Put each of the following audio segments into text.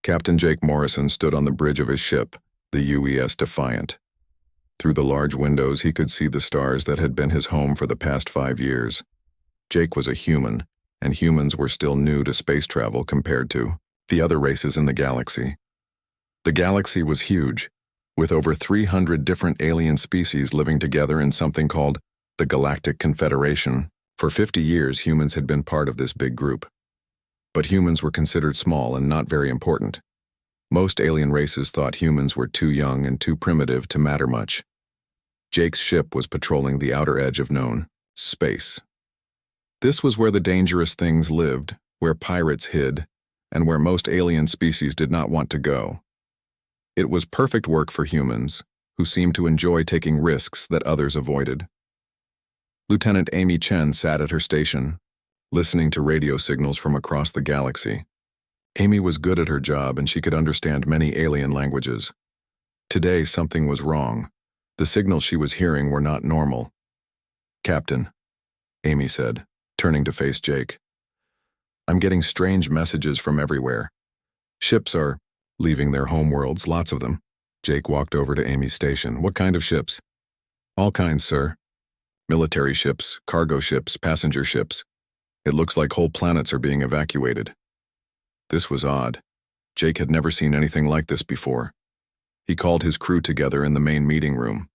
Captain Jake Morrison stood on the bridge of his ship, the UES Defiant. Through the large windows, he could see the stars that had been his home for the past 5 years. Jake was a human, and humans were still new to space travel compared to the other races in the galaxy. The galaxy was huge, with over 300 different alien species living together in something called the Galactic Confederation. For 50 years, humans had been part of this big group. But humans were considered small and not very important. Most alien races thought humans were too young and too primitive to matter much. Jake's ship was patrolling the outer edge of known space. This was where the dangerous things lived, where pirates hid, and where most alien species did not want to go. It was perfect work for humans, who seemed to enjoy taking risks that others avoided. Lieutenant Amy Chen sat at her station, listening to radio signals from across the galaxy. Amy was good at her job and she could understand many alien languages. Today, something was wrong. The signals she was hearing were not normal. "Captain," Amy said, turning to face Jake. "I'm getting strange messages from everywhere. Ships are leaving their homeworlds, lots of them." Jake walked over to Amy's station. "What kind of ships?" "All kinds, sir. Military ships, cargo ships, passenger ships. It looks like whole planets are being evacuated." This was odd. Jake had never seen anything like this before. He called his crew together in the main meeting room.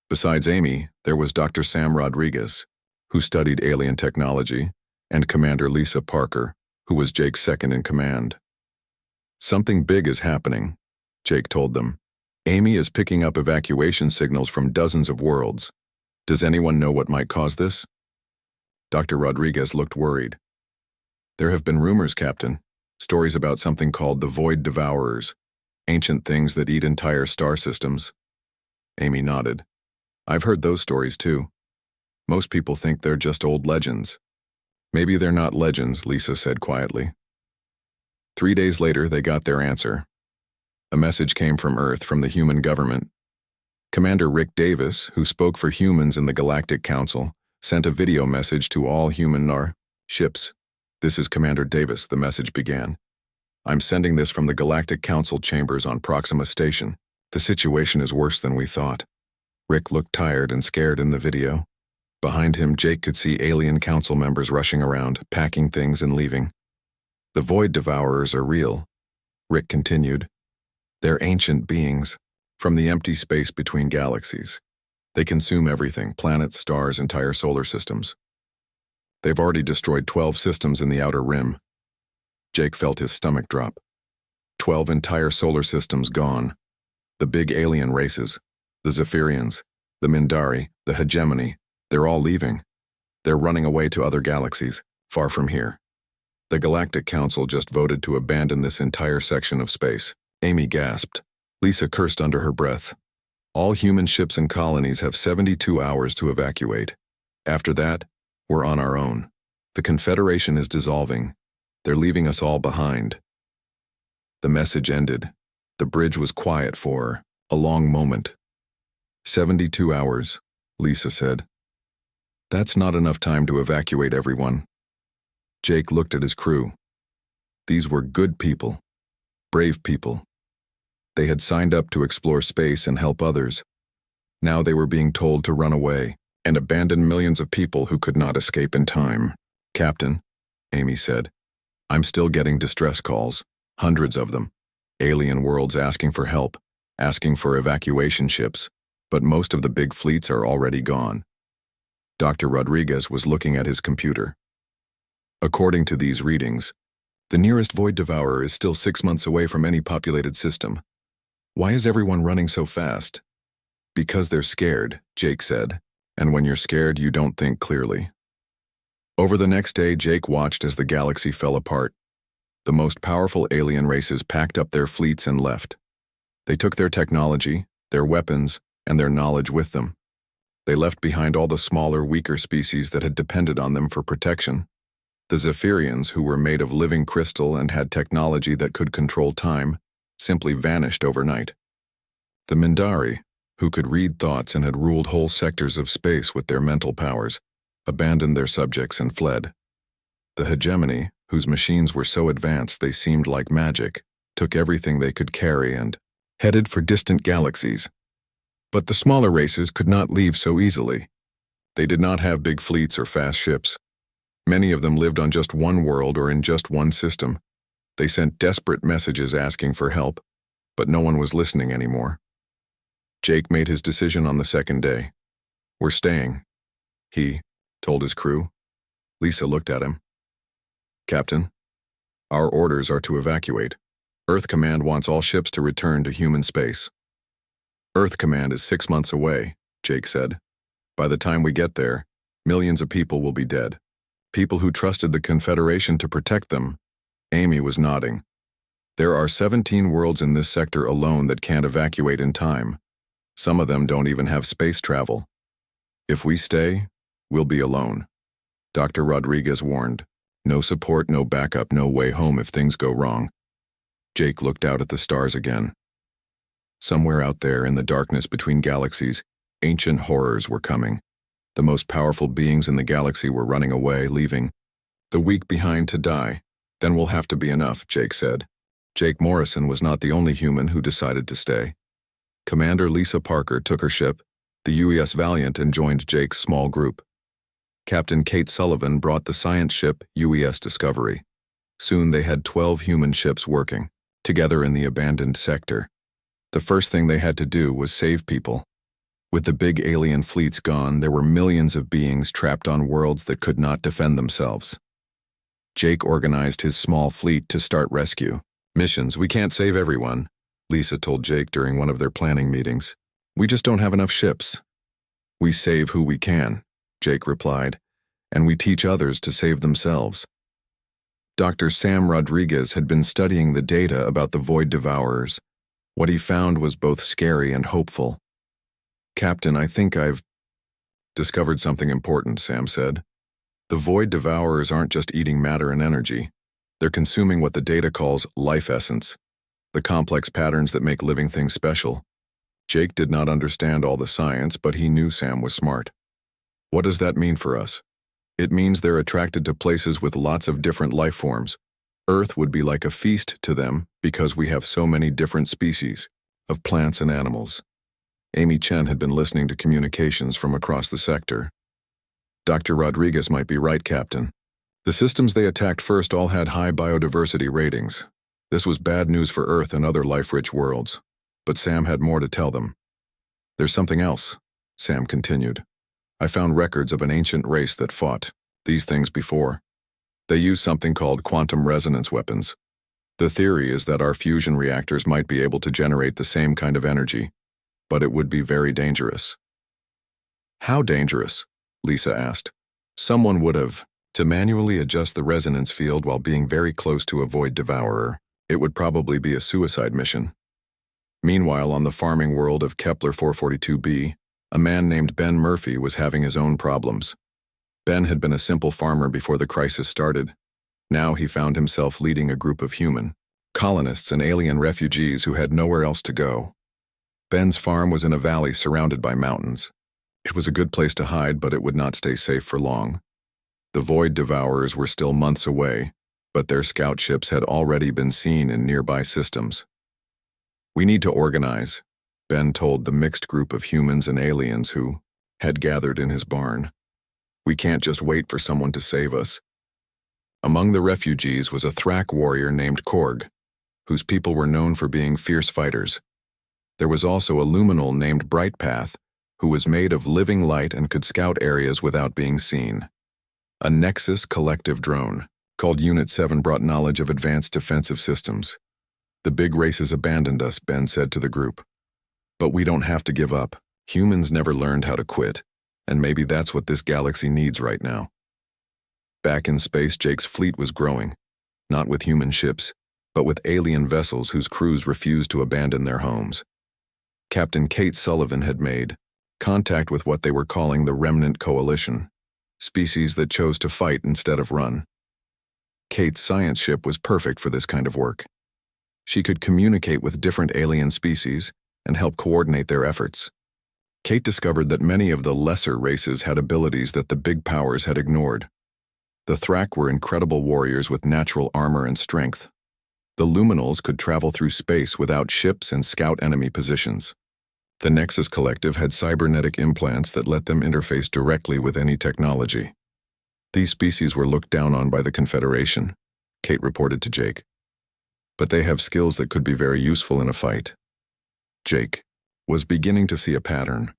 Besides Amy, there was Dr. Sam Rodriguez, who studied alien technology, and Commander Lisa Parker, who was Jake's second in command. "Something big is happening," Jake told them. "Amy is picking up evacuation signals from dozens of worlds. Does anyone know what might cause this?" Dr. Rodriguez looked worried. "There have been rumors, Captain. Stories about something called the Void Devourers, ancient things that eat entire star systems." Amy nodded. "I've heard those stories too. Most people think they're just old legends." "Maybe they're not legends," Lisa said quietly. 3 days later, they got their answer. A message came from Earth, from the human government. Commander Rick Davis, who spoke for humans in the Galactic Council, sent a video message to all human ships. "This is Commander Davis," the message began. "I'm sending this from the Galactic Council chambers on Proxima Station. The situation is worse than we thought." Rick looked tired and scared in the video. Behind him, Jake could see alien council members rushing around, packing things and leaving. "The Void Devourers are real," Rick continued. "They're ancient beings, from the empty space between galaxies. They consume everything, planets, stars, entire solar systems. They've already destroyed 12 systems in the outer rim." Jake felt his stomach drop. 12 entire solar systems gone. The big alien races, the Zephyrians, the Mindari, the Hegemony, they're all leaving. They're running away to other galaxies, far from here. The Galactic Council just voted to abandon this entire section of space. Amy gasped. Lisa cursed under her breath. "All human ships and colonies have 72 hours to evacuate. After that, we're on our own. The Confederation is dissolving. They're leaving us all behind." The message ended. The bridge was quiet for a long moment. 72 hours, Lisa said. "That's not enough time to evacuate everyone." Jake looked at his crew. These were good people, brave people. They had signed up to explore space and help others. Now they were being told to run away and abandon millions of people who could not escape in time. "Captain," Amy said, "I'm still getting distress calls, hundreds of them. Alien worlds asking for help, asking for evacuation ships, but most of the big fleets are already gone." Dr. Rodriguez was looking at his computer. "According to these readings, the nearest Void Devourer is still 6 months away from any populated system. Why is everyone running so fast?" "Because they're scared," Jake said, "and when you're scared, you don't think clearly." Over the next day, Jake watched as the galaxy fell apart. The most powerful alien races packed up their fleets and left. They took their technology, their weapons, and their knowledge with them. They left behind all the smaller, weaker species that had depended on them for protection. The Zephyrians, who were made of living crystal and had technology that could control time, simply vanished overnight. The Mindari, who could read thoughts and had ruled whole sectors of space with their mental powers, abandoned their subjects and fled. The Hegemony, whose machines were so advanced they seemed like magic, took everything they could carry and headed for distant galaxies. But the smaller races could not leave so easily. They did not have big fleets or fast ships. Many of them lived on just one world or in just one system. They sent desperate messages asking for help, but no one was listening anymore. Jake made his decision on the second day. "We're staying," he told his crew. Lisa looked at him. "Captain, our orders are to evacuate. Earth Command wants all ships to return to human space." "Earth Command is 6 months away," Jake said. "By the time we get there, millions of people will be dead. People who trusted the Confederation to protect them." Amy was nodding. "There are 17 worlds in this sector alone that can't evacuate in time. Some of them don't even have space travel. If we stay, we'll be alone." Dr. Rodriguez warned. "No support, no backup, no way home if things go wrong." Jake looked out at the stars again. Somewhere out there in the darkness between galaxies, ancient horrors were coming. The most powerful beings in the galaxy were running away, leaving the weak behind to die. "Then we'll have to be enough," Jake said. Jake Morrison was not the only human who decided to stay. Commander Lisa Parker took her ship, the UES Valiant, and joined Jake's small group. Captain Kate Sullivan brought the science ship UES Discovery. Soon they had 12 human ships working, together in the abandoned sector. The first thing they had to do was save people. With the big alien fleets gone, there were millions of beings trapped on worlds that could not defend themselves. Jake organized his small fleet to start rescue missions. "We can't save everyone," Lisa told Jake during one of their planning meetings. "We just don't have enough ships." "We save who we can," Jake replied, "and we teach others to save themselves." Dr. Sam Rodriguez had been studying the data about the Void Devourers. What he found was both scary and hopeful. "Captain, I think I've discovered something important," Sam said. "The Void Devourers aren't just eating matter and energy. They're consuming what the data calls life essence, the complex patterns that make living things special." Jake did not understand all the science, but he knew Sam was smart. "What does that mean for us?" "It means they're attracted to places with lots of different life forms. Earth would be like a feast to them because we have so many different species of plants and animals." Amy Chen had been listening to communications from across the sector. "Dr. Rodriguez might be right, Captain. The systems they attacked first all had high biodiversity ratings. This was bad news for Earth and other life-rich worlds. But Sam had more to tell them. "There's something else," Sam continued. "I found records of an ancient race that fought these things before. They used something called quantum resonance weapons. The theory is that our fusion reactors might be able to generate the same kind of energy, but it would be very dangerous." "How dangerous?" Lisa asked. "Someone would have to manually adjust the resonance field while being very close to a Void Devourer. It would probably be a suicide mission." Meanwhile, on the farming world of Kepler 442b, a man named Ben Murphy was having his own problems. Ben had been a simple farmer before the crisis started. Now he found himself leading a group of human colonists and alien refugees who had nowhere else to go. Ben's farm was in a valley surrounded by mountains. It was a good place to hide, but it would not stay safe for long. The Void Devourers were still months away, but their scout ships had already been seen in nearby systems. "We need to organize," Ben told the mixed group of humans and aliens who had gathered in his barn. "We can't just wait for someone to save us." Among the refugees was a Thrak warrior named Korg, whose people were known for being fierce fighters. There was also a luminal named Brightpath, who was made of living light and could scout areas without being seen. A Nexus collective drone, called Unit 7, brought knowledge of advanced defensive systems. "The big races abandoned us," Ben said to the group. "But we don't have to give up. Humans never learned how to quit, and maybe that's what this galaxy needs right now." Back in space, Jake's fleet was growing, not with human ships, but with alien vessels whose crews refused to abandon their homes. Captain Kate Sullivan had made contact with what they were calling the Remnant Coalition, species that chose to fight instead of run. Kate's science ship was perfect for this kind of work. She could communicate with different alien species and help coordinate their efforts. Kate discovered that many of the lesser races had abilities that the big powers had ignored. The Thrak were incredible warriors with natural armor and strength. The luminals could travel through space without ships and scout enemy positions. The Nexus Collective had cybernetic implants that let them interface directly with any technology. These species were looked down on by the Confederation, Kate reported to Jake. But they have skills that could be very useful in a fight. Jake was beginning to see a pattern.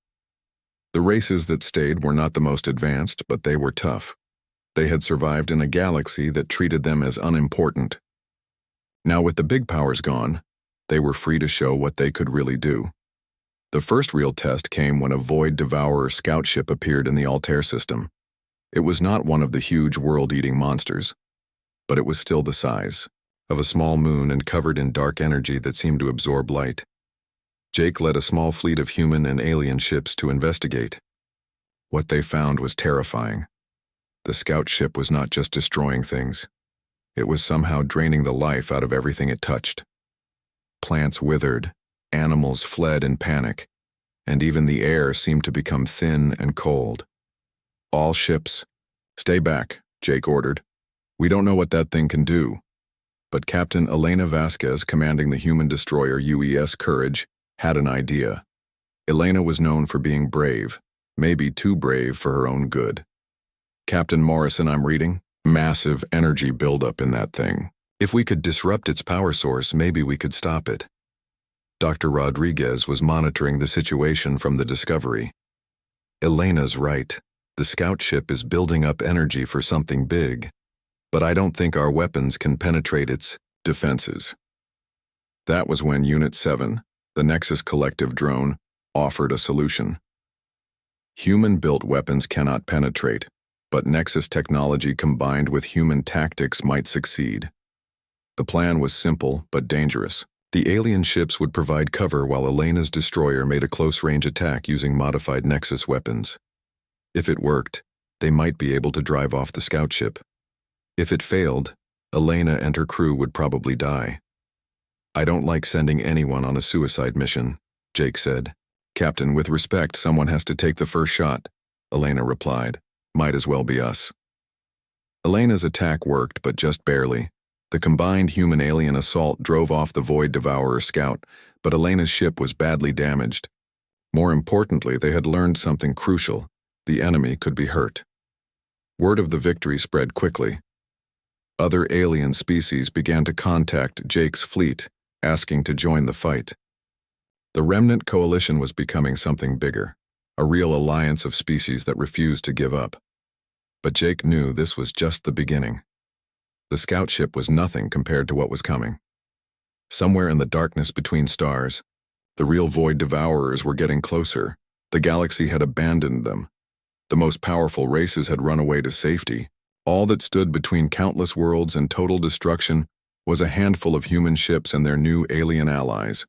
The races that stayed were not the most advanced, but they were tough. They had survived in a galaxy that treated them as unimportant. Now with the big powers gone, they were free to show what they could really do. The first real test came when a Void Devourer scout ship appeared in the Altair system. It was not one of the huge world-eating monsters, but it was still the size of a small moon and covered in dark energy that seemed to absorb light. Jake led a small fleet of human and alien ships to investigate. What they found was terrifying. The scout ship was not just destroying things. It was somehow draining the life out of everything it touched. Plants withered, animals fled in panic, and even the air seemed to become thin and cold. All ships, stay back, Jake ordered. We don't know what that thing can do. But Captain Elena Vasquez, commanding the human destroyer UES Courage, had an idea. Elena was known for being brave, maybe too brave for her own good. Captain Morrison, I'm reading, massive energy buildup in that thing. If we could disrupt its power source, maybe we could stop it. Dr. Rodriguez was monitoring the situation from the Discovery. Elena's right. The scout ship is building up energy for something big, but I don't think our weapons can penetrate its defenses. That was when Unit 7, the Nexus Collective drone, offered a solution. Human-built weapons cannot penetrate, but Nexus technology combined with human tactics might succeed. The plan was simple but dangerous. The alien ships would provide cover while Elena's destroyer made a close-range attack using modified Nexus weapons. If it worked, they might be able to drive off the scout ship. If it failed, Elena and her crew would probably die. I don't like sending anyone on a suicide mission, Jake said. Captain, with respect, someone has to take the first shot, Elena replied. Might as well be us. Elena's attack worked, but just barely. The combined human-alien assault drove off the Void Devourer scout, but Elena's ship was badly damaged. More importantly, they had learned something crucial. The enemy could be hurt. Word of the victory spread quickly. Other alien species began to contact Jake's fleet, asking to join the fight. The Remnant Coalition was becoming something bigger, a real alliance of species that refused to give up. But Jake knew this was just the beginning. The scout ship was nothing compared to what was coming. Somewhere in the darkness between stars, the real Void Devourers were getting closer. The galaxy had abandoned them. The most powerful races had run away to safety. All that stood between countless worlds and total destruction was a handful of human ships and their new alien allies.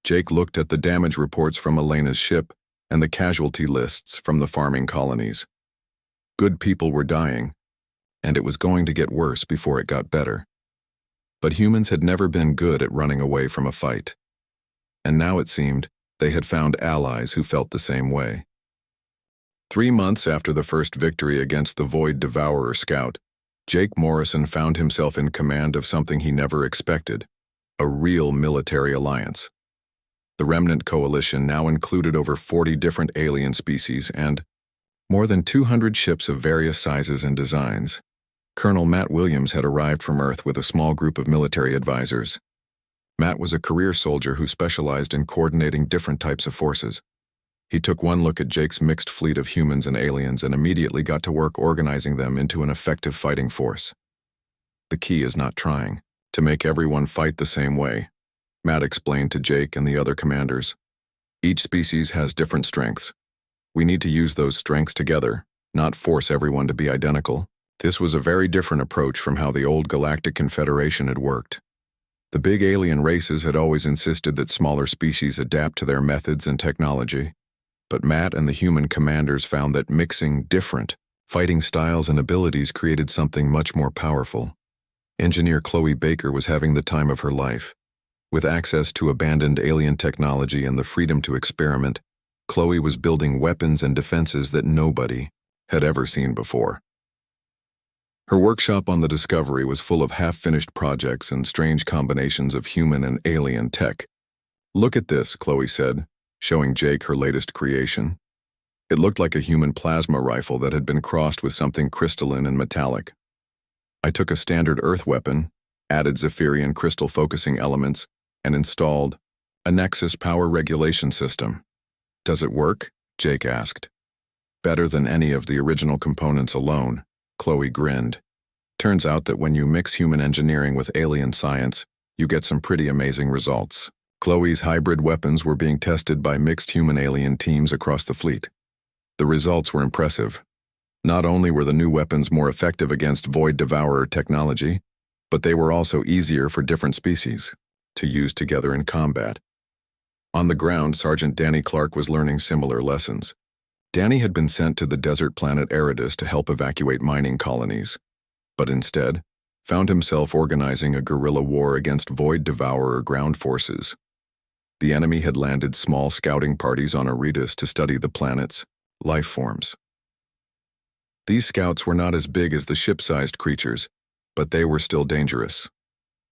Jake looked at the damage reports from Elena's ship and the casualty lists from the farming colonies. Good people were dying, and it was going to get worse before it got better. But humans had never been good at running away from a fight. And now it seemed they had found allies who felt the same way. 3 months after the first victory against the Void Devourer scout, Jake Morrison found himself in command of something he never expected, a real military alliance. The Remnant Coalition now included over 40 different alien species and more than 200 ships of various sizes and designs. Colonel Matt Williams had arrived from Earth with a small group of military advisors. Matt was a career soldier who specialized in coordinating different types of forces. He took one look at Jake's mixed fleet of humans and aliens and immediately got to work organizing them into an effective fighting force. The key is not trying to make everyone fight the same way, Matt explained to Jake and the other commanders. Each species has different strengths. We need to use those strengths together, not force everyone to be identical. This was a very different approach from how the old Galactic Confederation had worked. The big alien races had always insisted that smaller species adapt to their methods and technology. But Matt and the human commanders found that mixing different fighting styles and abilities created something much more powerful. Engineer Chloe Baker was having the time of her life. With access to abandoned alien technology and the freedom to experiment, Chloe was building weapons and defenses that nobody had ever seen before. Her workshop on the Discovery was full of half-finished projects and strange combinations of human and alien tech. "Look at this," Chloe said, showing Jake her latest creation. It looked like a human plasma rifle that had been crossed with something crystalline and metallic. "I took a standard Earth weapon, added Zephyrian crystal focusing elements, and installed a Nexus power regulation system." "Does it work?" Jake asked. "Better than any of the original components alone," Chloe grinned. "Turns out that when you mix human engineering with alien science, you get some pretty amazing results." Chloe's hybrid weapons were being tested by mixed human-alien teams across the fleet. The results were impressive. Not only were the new weapons more effective against Void Devourer technology, but they were also easier for different species to use together in combat. On the ground, Sergeant Danny Clark was learning similar lessons. Danny had been sent to the desert planet Eridus to help evacuate mining colonies, but instead found himself organizing a guerrilla war against Void Devourer ground forces. The enemy had landed small scouting parties on Eridus to study the planet's life forms. These scouts were not as big as the ship-sized creatures, but they were still dangerous.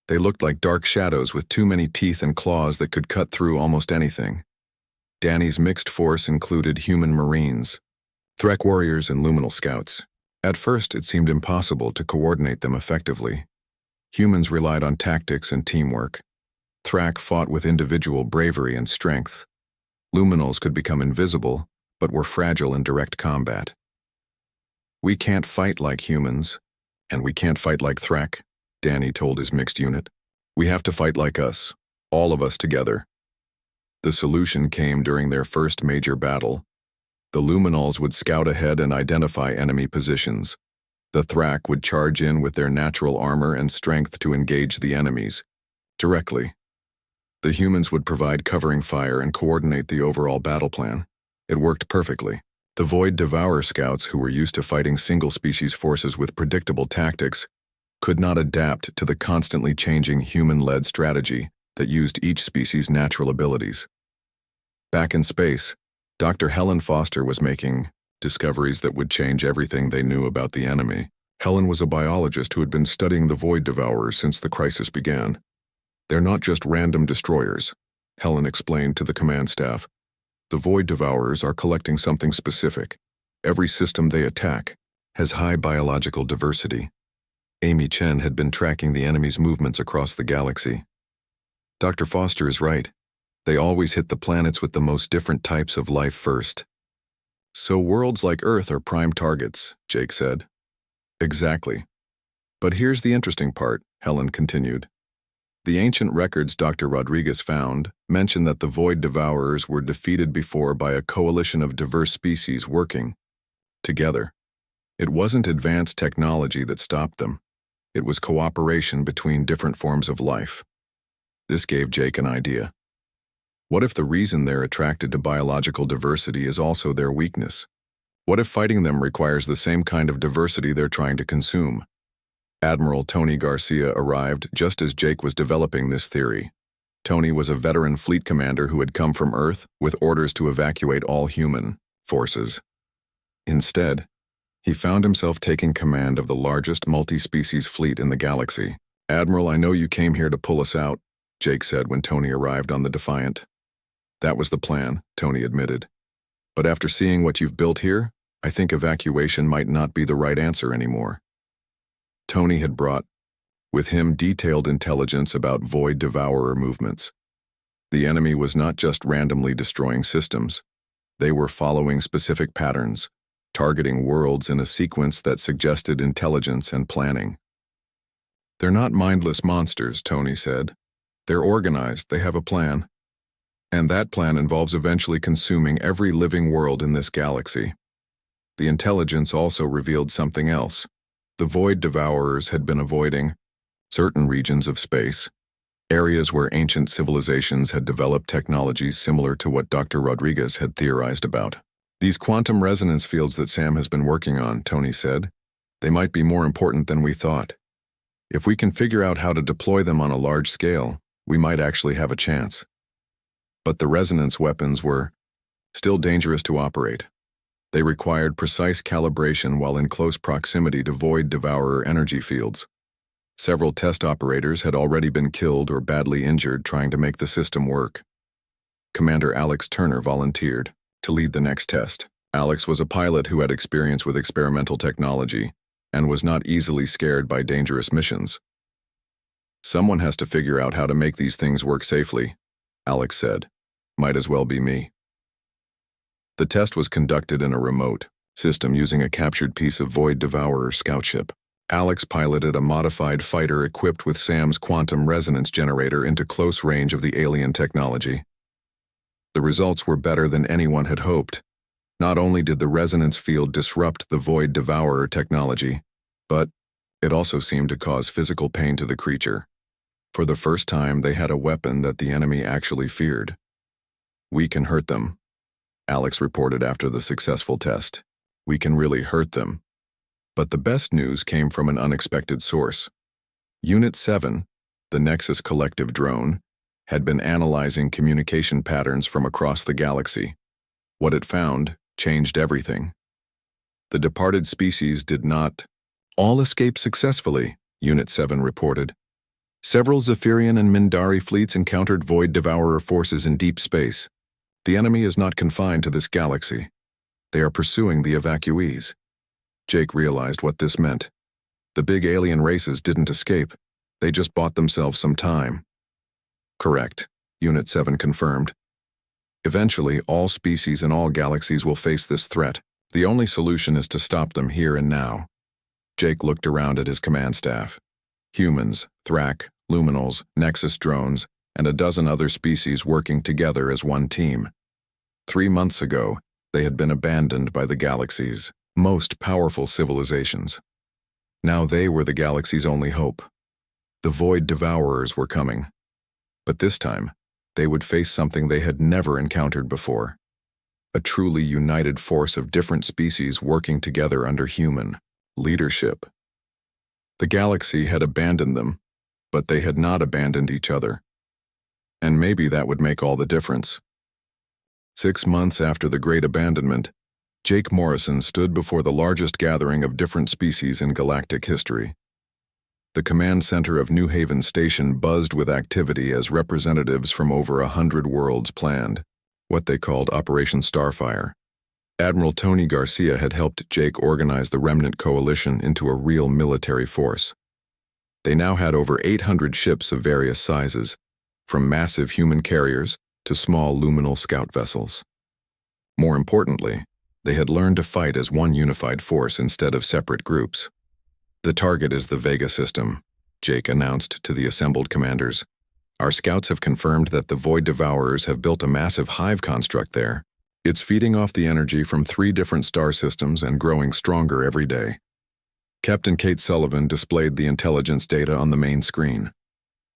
They looked like dark shadows with too many teeth and claws that could cut through almost anything. Danny's mixed force included human marines, Threk warriors, and luminal scouts. At first, it seemed impossible to coordinate them effectively. Humans relied on tactics and teamwork. Threk fought with individual bravery and strength. Luminals could become invisible, but were fragile in direct combat. "We can't fight like humans, and we can't fight like Threk," Danny told his mixed unit. "We have to fight like us, all of us together." The solution came during their first major battle. The Luminals would scout ahead and identify enemy positions. The Threk would charge in with their natural armor and strength to engage the enemies directly. The humans would provide covering fire and coordinate the overall battle plan. It worked perfectly. The Void Devourer scouts, who were used to fighting single-species forces with predictable tactics, could not adapt to the constantly changing human-led strategy that used each species' natural abilities. Back in space, Dr. Helen Foster was making discoveries that would change everything they knew about the enemy. Helen was a biologist who had been studying the Void Devourers since the crisis began. "They're not just random destroyers," Helen explained to the command staff. "The Void Devourers are collecting something specific. Every system they attack has high biological diversity." Amy Chen had been tracking the enemy's movements across the galaxy. "Dr. Foster is right. They always hit the planets with the most different types of life first." "So worlds like Earth are prime targets," Jake said. "Exactly. But here's the interesting part," Helen continued. "The ancient records Dr. Rodriguez found mention that the Void Devourers were defeated before by a coalition of diverse species working together. It wasn't advanced technology that stopped them. It was cooperation between different forms of life." This gave Jake an idea. What if the reason they're attracted to biological diversity is also their weakness? What if fighting them requires the same kind of diversity they're trying to consume? Admiral Tony Garcia arrived just as Jake was developing this theory. Tony was a veteran fleet commander who had come from Earth with orders to evacuate all human forces. Instead, he found himself taking command of the largest multi-species fleet in the galaxy. "Admiral, I know you came here to pull us out," Jake said when Tony arrived on the Defiant. "That was the plan," Tony admitted. "But after seeing what you've built here, I think evacuation might not be the right answer anymore." Tony had brought with him detailed intelligence about Void Devourer movements. The enemy was not just randomly destroying systems. They were following specific patterns, targeting worlds in a sequence that suggested intelligence and planning. "They're not mindless monsters," Tony said. "They're organized, they have a plan. And that plan involves eventually consuming every living world in this galaxy." The intelligence also revealed something else. The Void Devourers had been avoiding certain regions of space, areas where ancient civilizations had developed technologies similar to what Dr. Rodriguez had theorized about. "These quantum resonance fields that Sam has been working on," Tony said, "they might be more important than we thought. If we can figure out how to deploy them on a large scale, we might actually have a chance." But the resonance weapons were still dangerous to operate. They required precise calibration while in close proximity to void devourer energy fields. Several test operators had already been killed or badly injured trying to make the system work. Commander Alex Turner volunteered to lead the next test. Alex was a pilot who had experience with experimental technology and was not easily scared by dangerous missions. "Someone has to figure out how to make these things work safely," Alex said. "Might as well be me." The test was conducted in a remote system using a captured piece of Void Devourer scout ship. Alex piloted a modified fighter equipped with Sam's quantum resonance generator into close range of the alien technology. The results were better than anyone had hoped. Not only did the resonance field disrupt the Void Devourer technology, but it also seemed to cause physical pain to the creature. For the first time, they had a weapon that the enemy actually feared. "We can hurt them," Alex reported after the successful test. "We can really hurt them." But the best news came from an unexpected source. Unit 7, the Nexus Collective drone, had been analyzing communication patterns from across the galaxy. What it found changed everything. The departed species did not all escape successfully, Unit 7 reported. Several Zephyrian and Mindari fleets encountered Void Devourer forces in deep space. The enemy is not confined to this galaxy. They are pursuing the evacuees. Jake realized what this meant. The big alien races didn't escape. They just bought themselves some time. Correct, Unit 7 confirmed. Eventually, all species in all galaxies will face this threat. The only solution is to stop them here and now. Jake looked around at his command staff. Humans, Thrak, Luminals, Nexus drones, and a dozen other species working together as one team. 3 months ago, they had been abandoned by the galaxy's most powerful civilizations. Now they were the galaxy's only hope. The Void Devourers were coming. But this time, they would face something they had never encountered before. A truly united force of different species working together under human leadership. The galaxy had abandoned them, but they had not abandoned each other. And maybe that would make all the difference. 6 months after the Great Abandonment, Jake Morrison stood before the largest gathering of different species in galactic history. The command center of New Haven Station buzzed with activity as representatives from over 100 worlds planned what they called Operation Starfire. Admiral Tony Garcia had helped Jake organize the Remnant Coalition into a real military force. They now had over 800 ships of various sizes, from massive human carriers to small luminal scout vessels. More importantly, they had learned to fight as one unified force instead of separate groups. "The target is the Vega system," Jake announced to the assembled commanders. "Our scouts have confirmed that the Void Devourers have built a massive hive construct there. It's feeding off the energy from 3 different star systems and growing stronger every day." Captain Kate Sullivan displayed the intelligence data on the main screen.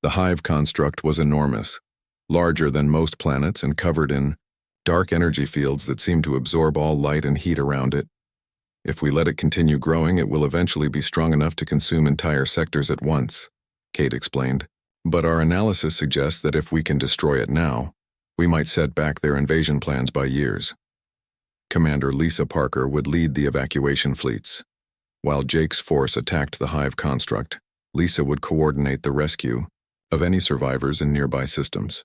The hive construct was enormous, larger than most planets and covered in dark energy fields that seemed to absorb all light and heat around it. "If we let it continue growing, it will eventually be strong enough to consume entire sectors at once," Kate explained. "But our analysis suggests that if we can destroy it now, we might set back their invasion plans by years." Commander Lisa Parker would lead the evacuation fleets. While Jake's force attacked the hive construct, Lisa would coordinate the rescue of any survivors in nearby systems.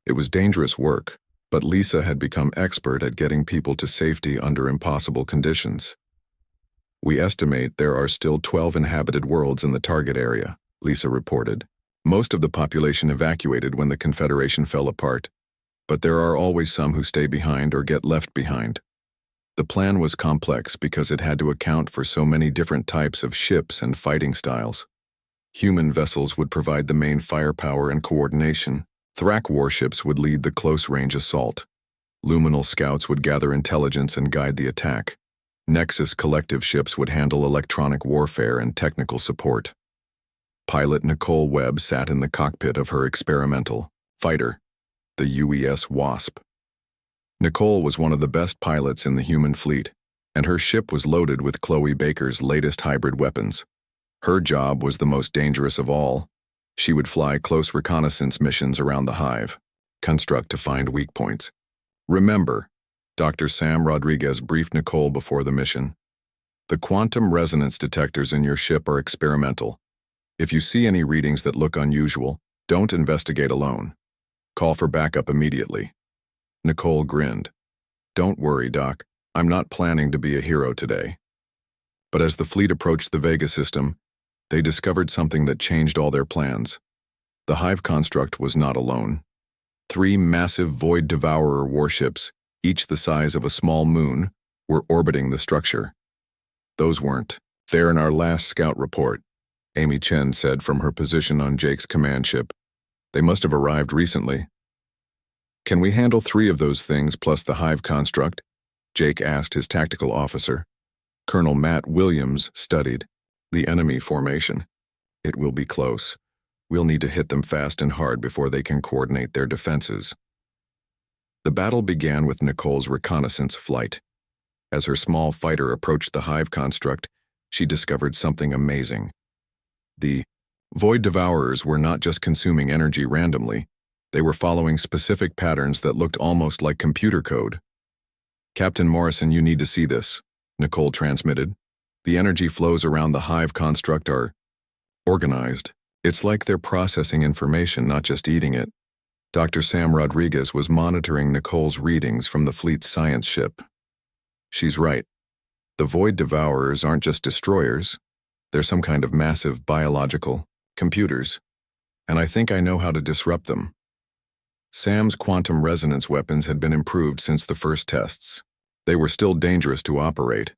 It was dangerous work, but Lisa had become expert at getting people to safety under impossible conditions. "We estimate there are still 12 inhabited worlds in the target area," Lisa reported. "Most of the population evacuated when the Confederation fell apart, but there are always some who stay behind or get left behind." The plan was complex because it had to account for so many different types of ships and fighting styles. Human vessels would provide the main firepower and coordination. Thrak warships would lead the close-range assault. Luminal scouts would gather intelligence and guide the attack. Nexus collective ships would handle electronic warfare and technical support. Pilot Nicole Webb sat in the cockpit of her experimental fighter, the UES Wasp. Nicole was one of the best pilots in the human fleet, and her ship was loaded with Chloe Baker's latest hybrid weapons. Her job was the most dangerous of all. She would fly close reconnaissance missions around the hive, construct to find weak points. Remember, Dr. Sam Rodriguez briefed Nicole before the mission. The quantum resonance detectors in your ship are experimental. If you see any readings that look unusual, don't investigate alone. Call for backup immediately. Nicole grinned. Don't worry, Doc. I'm not planning to be a hero today. But as the fleet approached the Vega system, they discovered something that changed all their plans. The Hive construct was not alone. 3 massive Void Devourer warships, each the size of a small moon, were orbiting the structure. Those weren't. They're in our last scout report, Amy Chen said from her position on Jake's command ship. They must have arrived recently. Can we handle 3 of those things plus the Hive construct? Jake asked his tactical officer. Colonel Matt Williams studied the enemy formation. It will be close. We'll need to hit them fast and hard before they can coordinate their defenses. The battle began with Nicole's reconnaissance flight. As her small fighter approached the Hive construct, she discovered something amazing. The Void Devourers were not just consuming energy randomly, they were following specific patterns that looked almost like computer code. Captain Morrison, you need to see this, Nicole transmitted. The energy flows around the Hive construct are organized. It's like they're processing information, not just eating it. Dr. Sam Rodriguez was monitoring Nicole's readings from the fleet's science ship. She's right. The Void Devourers aren't just destroyers. They're some kind of massive biological computers. And I think I know how to disrupt them. Sam's quantum resonance weapons had been improved since the first tests. They were still dangerous to operate,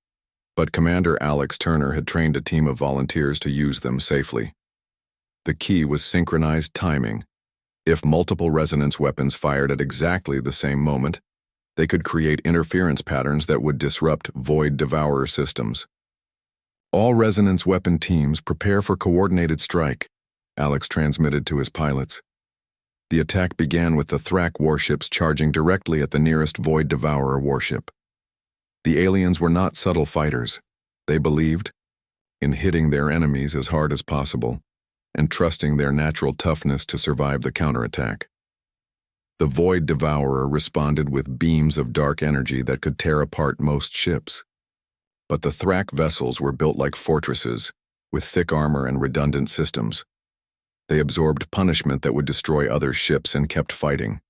but Commander Alex Turner had trained a team of volunteers to use them safely. The key was synchronized timing. If multiple resonance weapons fired at exactly the same moment, they could create interference patterns that would disrupt Void Devourer systems. All resonance weapon teams prepare for coordinated strike, Alex transmitted to his pilots. The attack began with the Thrak warships charging directly at the nearest Void Devourer warship. The aliens were not subtle fighters. They believed in hitting their enemies as hard as possible and trusting their natural toughness to survive the counterattack. The Void Devourer responded with beams of dark energy that could tear apart most ships. But the Thrak vessels were built like fortresses, with thick armor and redundant systems. They absorbed punishment that would destroy other ships and kept fighting.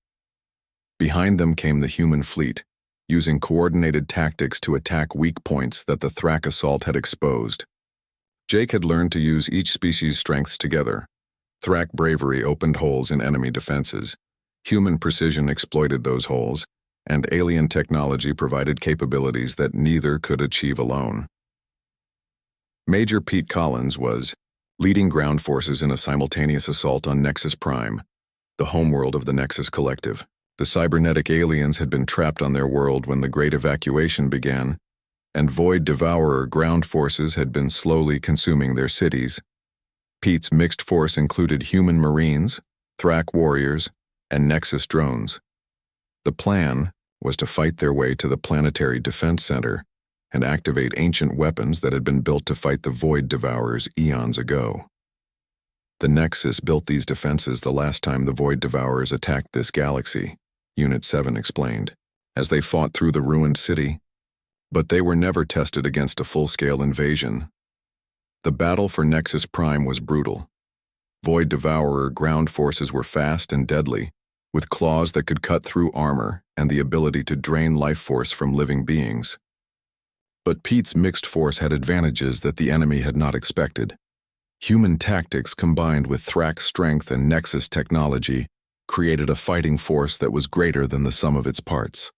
Behind them came the human fleet, using coordinated tactics to attack weak points that the Thrak assault had exposed. Jake had learned to use each species' strengths together. Thrak bravery opened holes in enemy defenses. Human precision exploited those holes, and alien technology provided capabilities that neither could achieve alone. Major Pete Collins was leading ground forces in a simultaneous assault on Nexus Prime, the homeworld of the Nexus Collective. The cybernetic aliens had been trapped on their world when the Great Evacuation began, and Void Devourer ground forces had been slowly consuming their cities. Pete's mixed force included human marines, Thrak warriors, and Nexus drones. The plan was to fight their way to the Planetary Defense Center and activate ancient weapons that had been built to fight the Void Devourers eons ago. The Nexus built these defenses the last time the Void Devourers attacked this galaxy, Unit 7 explained, as they fought through the ruined city. But they were never tested against a full-scale invasion. The battle for Nexus Prime was brutal. Void Devourer ground forces were fast and deadly, with claws that could cut through armor and the ability to drain life force from living beings. But Pete's mixed force had advantages that the enemy had not expected. Human tactics combined with Thrak's strength and Nexus technology created a fighting force that was greater than the sum of its parts.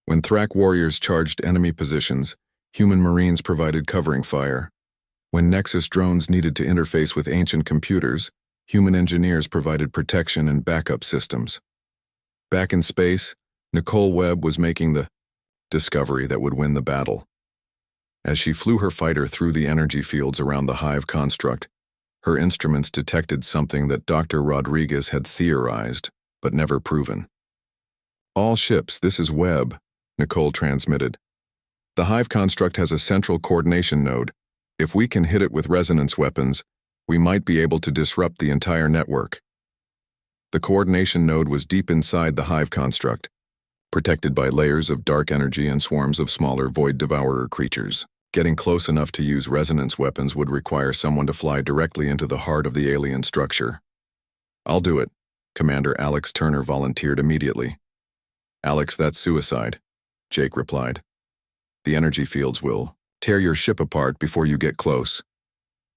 When Thrak warriors charged enemy positions, human marines provided covering fire. When Nexus drones needed to interface with ancient computers, human engineers provided protection and backup systems. Back in space, Nicole Webb was making the discovery that would win the battle. As she flew her fighter through the energy fields around the Hive construct, her instruments detected something that Dr. Rodriguez had theorized, but never proven. All ships, this is Webb, Nicole transmitted. The Hive construct has a central coordination node. If we can hit it with resonance weapons, we might be able to disrupt the entire network. The coordination node was deep inside the Hive construct. protected by layers of dark energy and swarms of smaller void devourer creatures. Getting close enough to use resonance weapons would require someone to fly directly into the heart of the alien structure. "I'll do it," Commander Alex Turner volunteered immediately. "Alex, that's suicide," Jake replied. "The energy fields will tear your ship apart before you get close."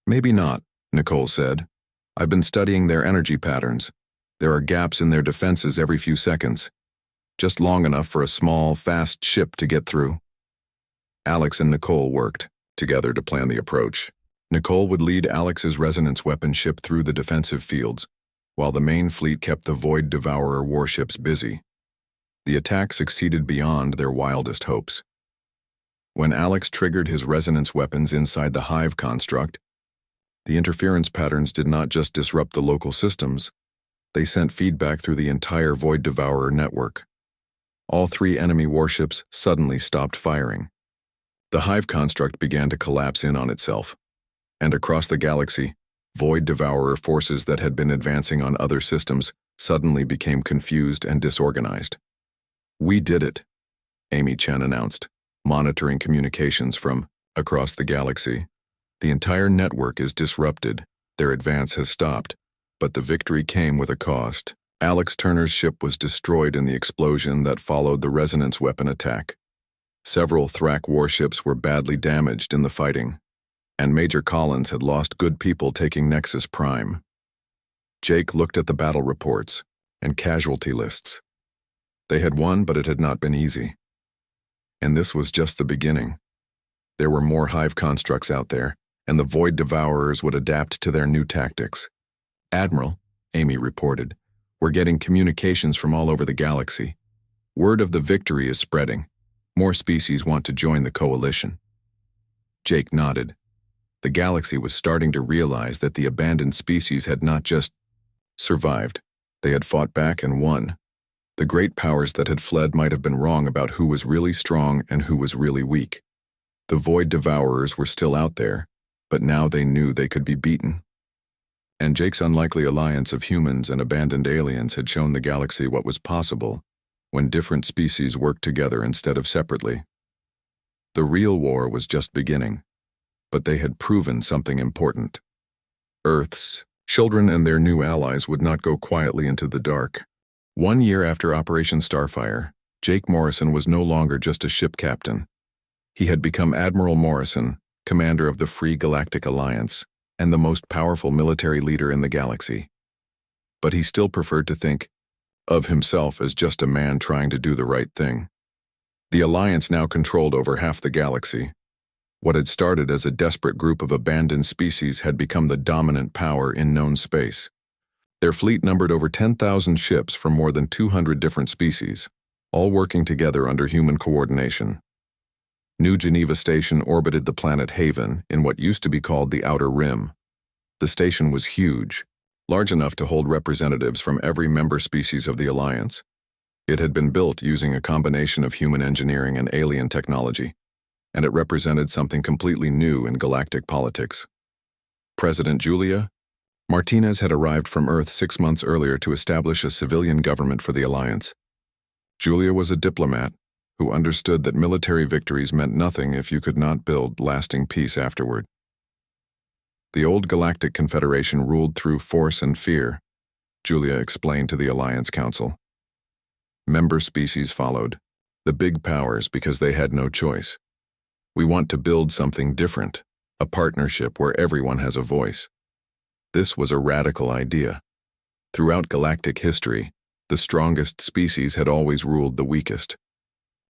"Maybe not," Nicole said. "I've been studying their energy patterns. There are gaps in their defenses every few seconds. Just long enough for a small, fast ship to get through." Alex and Nicole worked together to plan the approach. Nicole would lead Alex's resonance weapon ship through the defensive fields, while the main fleet kept the Void Devourer warships busy. The attack succeeded beyond their wildest hopes. When Alex triggered his resonance weapons inside the Hive construct, the interference patterns did not just disrupt the local systems, they sent feedback through the entire Void Devourer network. All three enemy warships suddenly stopped firing. The Hive construct began to collapse in on itself, and across the galaxy, Void Devourer forces that had been advancing on other systems suddenly became confused and disorganized. "We did it," Amy Chen announced, monitoring communications from across the galaxy. "The entire network is disrupted. Their advance has stopped, but the victory came with a cost." Alex Turner's ship was destroyed in the explosion that followed the resonance weapon attack. Several Thrak warships were badly damaged in the fighting, and Major Collins had lost good people taking Nexus Prime. Jake looked at the battle reports and casualty lists. They had won, but it had not been easy. And this was just the beginning. There were more Hive constructs out there, and the Void Devourers would adapt to their new tactics. "Admiral," Amy reported, "we're getting communications from all over the galaxy. Word of the victory is spreading. More species want to join the coalition." Jake nodded. The galaxy was starting to realize that the abandoned species had not just survived, they had fought back and won. The great powers that had fled might have been wrong about who was really strong and who was really weak. The Void Devourers were still out there, but now they knew they could be beaten. And Jake's unlikely alliance of humans and abandoned aliens had shown the galaxy what was possible when different species worked together instead of separately. The real war was just beginning, but they had proven something important. Earth's children and their new allies would not go quietly into the dark. 1 year after Operation Starfire, Jake Morrison was no longer just a ship captain. He had become Admiral Morrison, commander of the Free Galactic Alliance, and the most powerful military leader in the galaxy. But he still preferred to think of himself as just a man trying to do the right thing. The Alliance now controlled over half the galaxy. What had started as a desperate group of abandoned species had become the dominant power in known space. Their fleet numbered over 10,000 ships from more than 200 different species, all working together under human coordination. New Geneva Station orbited the planet Haven in what used to be called the Outer Rim. The station was huge, large enough to hold representatives from every member species of the Alliance. It had been built using a combination of human engineering and alien technology, and it represented something completely new in galactic politics. President Julia Martinez had arrived from Earth 6 months earlier to establish a civilian government for the Alliance. Julia was a diplomat who understood that military victories meant nothing if you could not build lasting peace afterward. The old Galactic Confederation ruled through force and fear, Julia explained to the Alliance Council. Member species followed, the big powers, because they had no choice. We want to build something different, a partnership where everyone has a voice. This was a radical idea. Throughout galactic history, the strongest species had always ruled the weakest.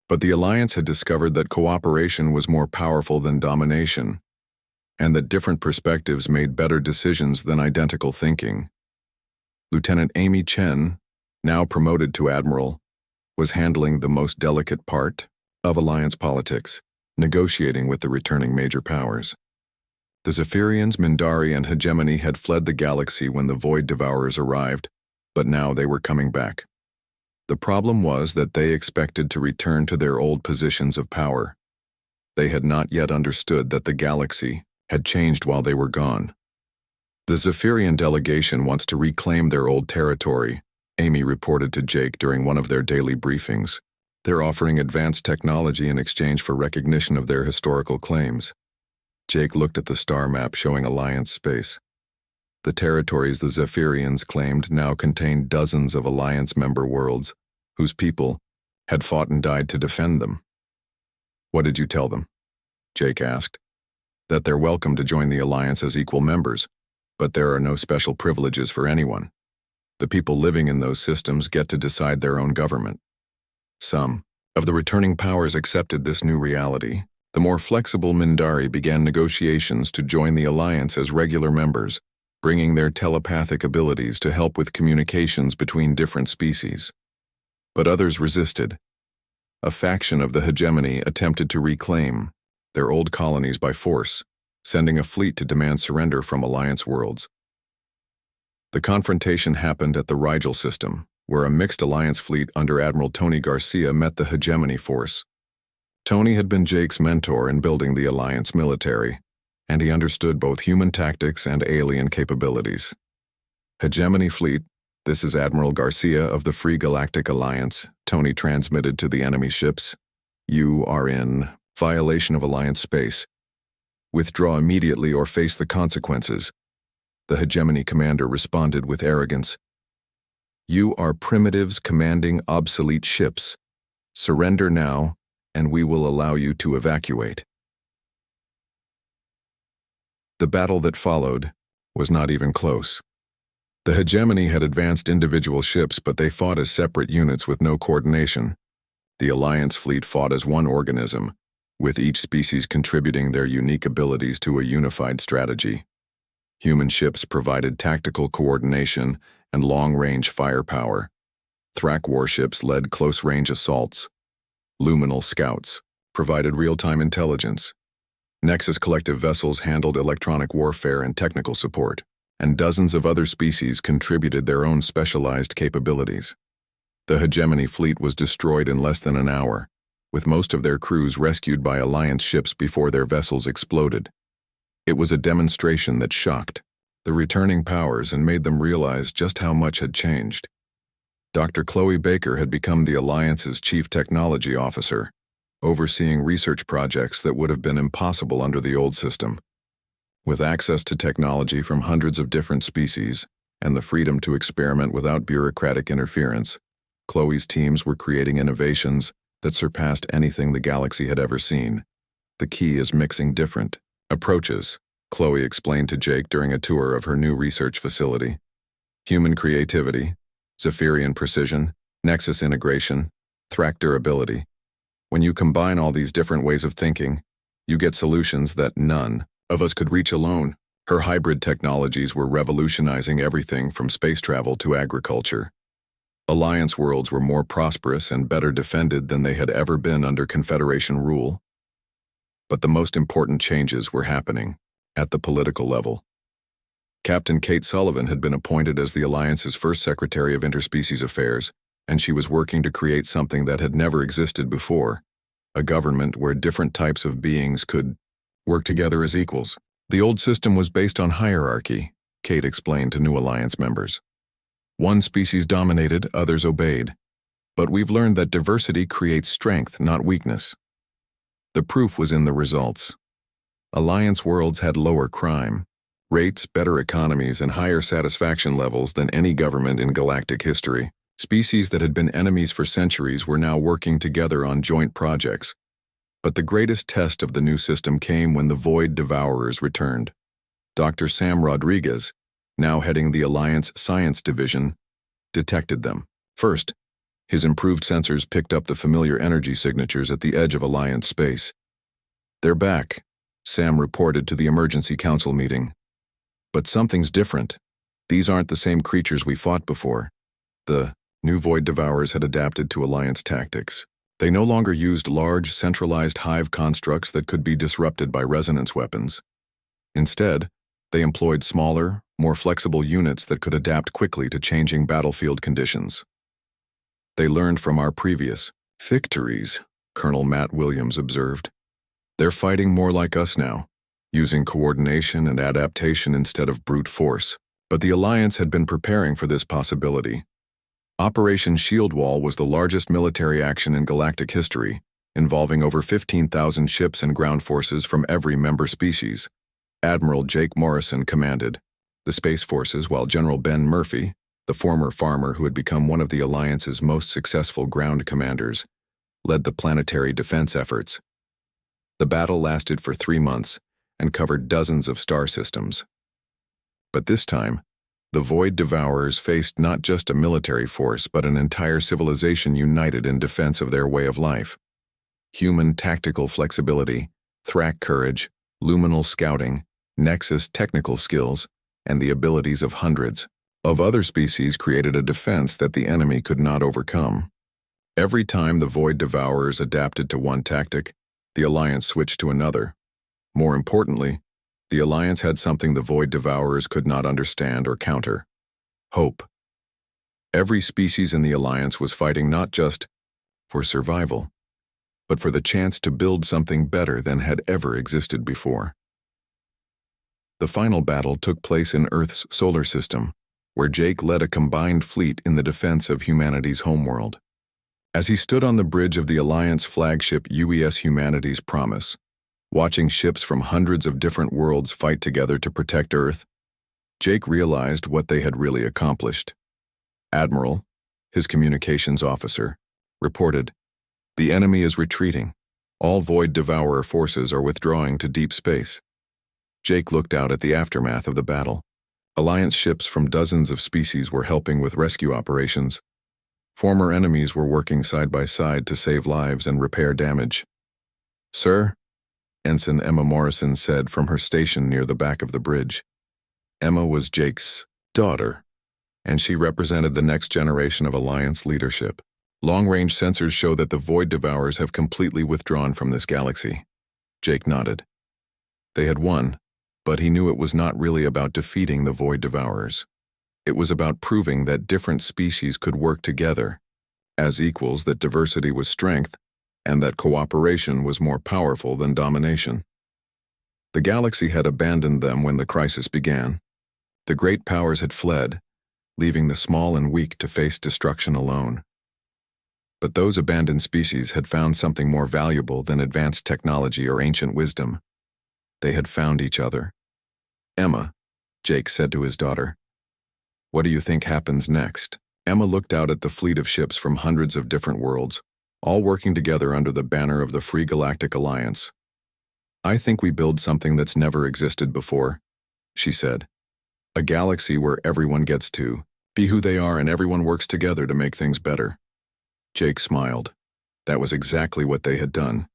But the Alliance had discovered that cooperation was more powerful than domination, and that different perspectives made better decisions than identical thinking. Lieutenant Amy Chen, now promoted to Admiral, was handling the most delicate part of Alliance politics, negotiating with the returning major powers. The Zephyrians, Mindari, and Hegemony had fled the galaxy when the Void Devourers arrived, but now they were coming back. The problem was that they expected to return to their old positions of power. They had not yet understood that the galaxy had changed while they were gone. The Zephyrian delegation wants to reclaim their old territory, Amy reported to Jake during one of their daily briefings. They're offering advanced technology in exchange for recognition of their historical claims. Jake looked at the star map showing Alliance space. The territories the Zephyrians claimed now contained dozens of Alliance member worlds, whose people had fought and died to defend them. "What did you tell them?" Jake asked. "That they're welcome to join the Alliance as equal members, but there are no special privileges for anyone. The people living in those systems get to decide their own government." Some of the returning powers accepted this new reality. The more flexible Mindari began negotiations to join the Alliance as regular members, bringing their telepathic abilities to help with communications between different species. But others resisted. A faction of the hegemony attempted to reclaim their old colonies by force, sending a fleet to demand surrender from Alliance worlds. The confrontation happened at the Rigel system, where a mixed Alliance fleet under Admiral Tony Garcia met the hegemony force. Tony had been Jake's mentor in building the Alliance military, and he understood both human tactics and alien capabilities. "Hegemony fleet, this is Admiral Garcia of the Free Galactic Alliance," Tony transmitted to the enemy ships. "You are in violation of Alliance space. Withdraw immediately or face the consequences." The hegemony commander responded with arrogance. "You are primitives commanding obsolete ships. Surrender now, and we will allow you to evacuate." The battle that followed was not even close. The hegemony had advanced individual ships, but they fought as separate units with no coordination. The Alliance fleet fought as one organism, with each species contributing their unique abilities to a unified strategy. Human ships provided tactical coordination and long-range firepower. Thrak warships led close-range assaults. Luminal scouts provided real-time intelligence. Nexus collective vessels handled electronic warfare and technical support, and dozens of other species contributed their own specialized capabilities. The hegemony fleet was destroyed in less than an hour, with most of their crews rescued by Alliance ships before their vessels exploded. It was a demonstration that shocked the returning powers and made them realize just how much had changed. Dr. Chloe Baker had become the Alliance's chief technology officer, overseeing research projects that would have been impossible under the old system. With access to technology from hundreds of different species and the freedom to experiment without bureaucratic interference, Chloe's teams were creating innovations that surpassed anything the galaxy had ever seen. "The key is mixing different approaches," Chloe explained to Jake during a tour of her new research facility. "Human creativity, Zephyrian precision, Nexus integration, Thrak durability. When you combine all these different ways of thinking, you get solutions that none of us could reach alone." Her hybrid technologies were revolutionizing everything from space travel to agriculture. Alliance worlds were more prosperous and better defended than they had ever been under Confederation rule. But the most important changes were happening at the political level. Captain Kate Sullivan had been appointed as the Alliance's first Secretary of Interspecies Affairs, and she was working to create something that had never existed before, a government where different types of beings could work together as equals. "The old system was based on hierarchy," Kate explained to new Alliance members. "One species dominated, others obeyed. But we've learned that diversity creates strength, not weakness." The proof was in the results. Alliance worlds had lower crime rates, better economies, and higher satisfaction levels than any government in galactic history. Species that had been enemies for centuries were now working together on joint projects. But the greatest test of the new system came when the Void Devourers returned. Dr. Sam Rodriguez, now heading the Alliance Science Division, detected them. First, his improved sensors picked up the familiar energy signatures at the edge of Alliance space. "They're back," Sam reported to the Emergency Council meeting. "But something's different. These aren't the same creatures we fought before." The new Void Devourers had adapted to Alliance tactics. They no longer used large, centralized hive constructs that could be disrupted by resonance weapons. Instead, they employed smaller, more flexible units that could adapt quickly to changing battlefield conditions. "They learned from our previous victories," Colonel Matt Williams observed. "They're fighting more like us now, using coordination and adaptation instead of brute force." But the Alliance had been preparing for this possibility. Operation Shield Wall was the largest military action in galactic history, involving over 15,000 ships and ground forces from every member species. Admiral Jake Morrison commanded the Space Forces, while General Ben Murphy, the former farmer who had become one of the Alliance's most successful ground commanders, led the planetary defense efforts. The battle lasted for 3 months and covered dozens of star systems. But this time, the Void Devourers faced not just a military force but an entire civilization united in defense of their way of life. Human tactical flexibility, Thrak courage, luminal scouting, Nexus technical skills, and the abilities of hundreds of other species created a defense that the enemy could not overcome. Every time the Void Devourers adapted to one tactic, the Alliance switched to another. More importantly, the Alliance had something the Void Devourers could not understand or counter: hope. Every species in the Alliance was fighting not just for survival, but for the chance to build something better than had ever existed before. The final battle took place in Earth's solar system, where Jake led a combined fleet in the defense of humanity's homeworld. As he stood on the bridge of the Alliance flagship UES Humanity's Promise, watching ships from hundreds of different worlds fight together to protect Earth, Jake realized what they had really accomplished. Admiral, his communications officer, reported, "The enemy is retreating. All Void Devourer forces are withdrawing to deep space." Jake looked out at the aftermath of the battle. Alliance ships from dozens of species were helping with rescue operations. Former enemies were working side by side to save lives and repair damage. "Sir," Ensign Emma Morrison said from her station near the back of the bridge. Emma was Jake's daughter, and she represented the next generation of Alliance leadership. "Long-range sensors show that the Void Devourers have completely withdrawn from this galaxy." Jake nodded. They had won, but he knew it was not really about defeating the Void Devourers. It was about proving that different species could work together as equals, that diversity was strength, and that cooperation was more powerful than domination. The galaxy had abandoned them when the crisis began. The great powers had fled, leaving the small and weak to face destruction alone. But those abandoned species had found something more valuable than advanced technology or ancient wisdom. They had found each other. "Emma," Jake said to his daughter, "what do you think happens next?" Emma looked out at the fleet of ships from hundreds of different worlds, all working together under the banner of the Free Galactic Alliance. "I think we build something that's never existed before," she said. "A galaxy where everyone gets to be who they are and everyone works together to make things better." Jake smiled. That was exactly what they had done.